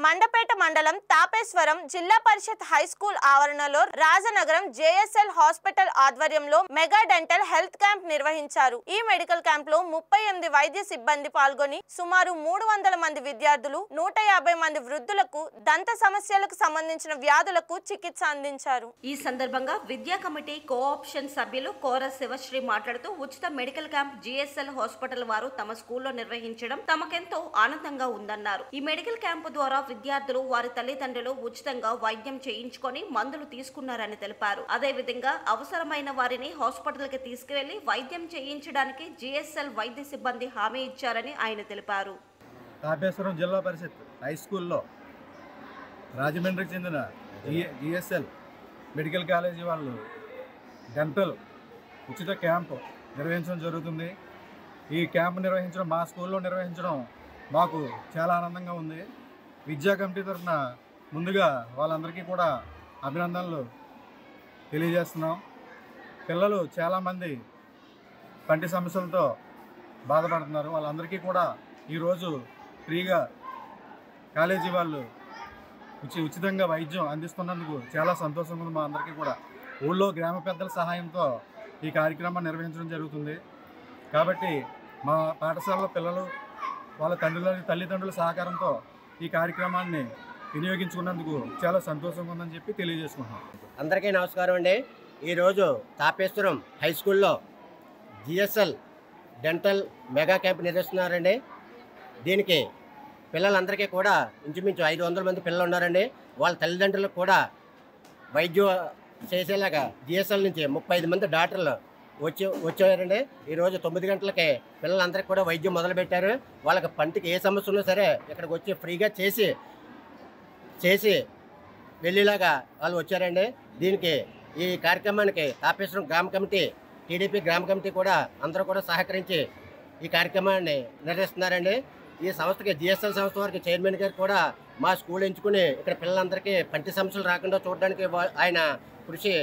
మండపేట మండలం తాపేశ్వరం జిల్లా పరిషత్ high school ఆవరణలో రాజనగరం జేఎస్ఎల్ హాస్పిటల్ ఆధ్వర్యంలో మెగా డెంటల్ హెల్త్ క్యాంప్ నిర్వహించారు। ఈ మెడికల్ క్యాంప్ లో 38 వైద్య సిబ్బంది పాల్గొని సుమారు 300 మంది విద్యార్థులు 150 మంది వృద్ధులకు దంత సమస్యలకు సంబంధించిన వ్యాధులకు చికిత్స అందించారు। ఈ సందర్భంగా విద్యా కమిటీ కోఆప్షన్ సభ్యులు కోర శివశ్రీ మాట్లాడుతూ ఉచిత మెడికల్ క్యాంప్ జేఎస్ఎల్ హాస్పిటల్ వారు తమ స్కూల్లో నిర్వహించడం తమకెంతో ఆనందంగా ఉందన్నారు। ఈ మెడికల్ క్యాంప్ ద్వారా విద్యార్థులు వారి తల్లిదండ్రులు ఉచితంగా వైద్యం చేయించుకొని మందులు తీసుకున్నారని తెలిపారు। అదే విధంగా అవసరమైన వారిని హాస్పిటల్ కి తీసుకువెళ్లి వైద్యం చేయించడానికి జిఎస్ఎల్ వైద్య సిబ్బంది హామీ ఇచ్చారని ఆయన తెలిపారు। తాపేశ్వరం జిల్లా పరిషత్ హై స్కూల్లో రాజమండ్రికి చెందిన జిఎస్ఎల్ మెడికల్ కాలేజీ వాళ్ళు డెంటల్ ఉచిత క్యాంప్ నిర్వహించడం జరుగుతుంది। ఈ క్యాంప్ నిర్వహించడం మా స్కూల్లో నిర్వహించడం మాకు చాలా ఆనందంగా ఉంది। విద్యా కమిటీ తరఫున ముందుగా వాళ్ళందరికీ కూడా అభినందనలు తెలియజేస్తున్నాం। పిల్లలు చాలామంది పంటి సమస్యలతో బాధపడుతున్నారు। వాళ్ళందరికీ కూడా ఈరోజు ఫ్రీగా కాలేజీ వాళ్ళు ఉచితంగా వైద్యం అందిస్తున్నందుకు చాలా సంతోషంగా ఉంది మా అందరికీ కూడా। ఊళ్ళో గ్రామ పెద్దల సహాయంతో ఈ కార్యక్రమాన్ని నిర్వహించడం జరుగుతుంది కాబట్టి మా పాఠశాలలో పిల్లలు వాళ్ళ తల్లిదండ్రుల సహకారంతో ఈ కార్యక్రమాన్ని వినియోగించుకున్నందుకు చాలా సంతోషంగా ఉందని చెప్పి తెలియజేసుకుంటున్నాం। అందరికీ నమస్కారం అండి। ఈరోజు తాపేశ్వరం హై స్కూల్లో జిఎస్ఎల్ డెంటల్ మెగా క్యాంప్ నిర్వహిస్తున్నారండి। దీనికి పిల్లలందరికీ కూడా ఇంచుమించు 500 మంది పిల్లలు ఉన్నారండి। వాళ్ళ తల్లిదండ్రులకు కూడా వైద్యం చేసేలాగా జిఎస్ఎల్ నుంచి 35 మంది డాక్టర్లు వచ్చారండి। ఈరోజు 9 గంటలకే పిల్లలందరికీ కూడా వైద్యం మొదలుపెట్టారు। వాళ్ళకి పంటికి ఏ సమస్య ఉన్నా సరే ఇక్కడికి వచ్చి ఫ్రీగా చేసి వెళ్ళేలాగా వాళ్ళు వచ్చారండి। దీనికి ఈ కార్యక్రమానికి తాపేశ్వరం గ్రామ కమిటీ టీడీపీ గ్రామ కమిటీ కూడా అందరూ కూడా సహకరించి ఈ కార్యక్రమాన్ని నిర్వహిస్తున్నారండి। ఈ సంస్థకి జిఎస్ఎల్ సంస్థ వారికి చైర్మన్ గారు కూడా మా స్కూల్ ఎంచుకుని ఇక్కడ పిల్లలందరికీ పంటి సమస్యలు రాకుండా చూడడానికి ఆయన కృషి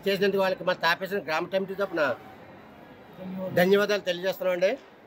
చేసినందుకు వాళ్ళకి మా తాపేశ్వరం గ్రామ కమిటీ తరపున ధన్యవాదాలు తెలియజేస్తున్నామండి।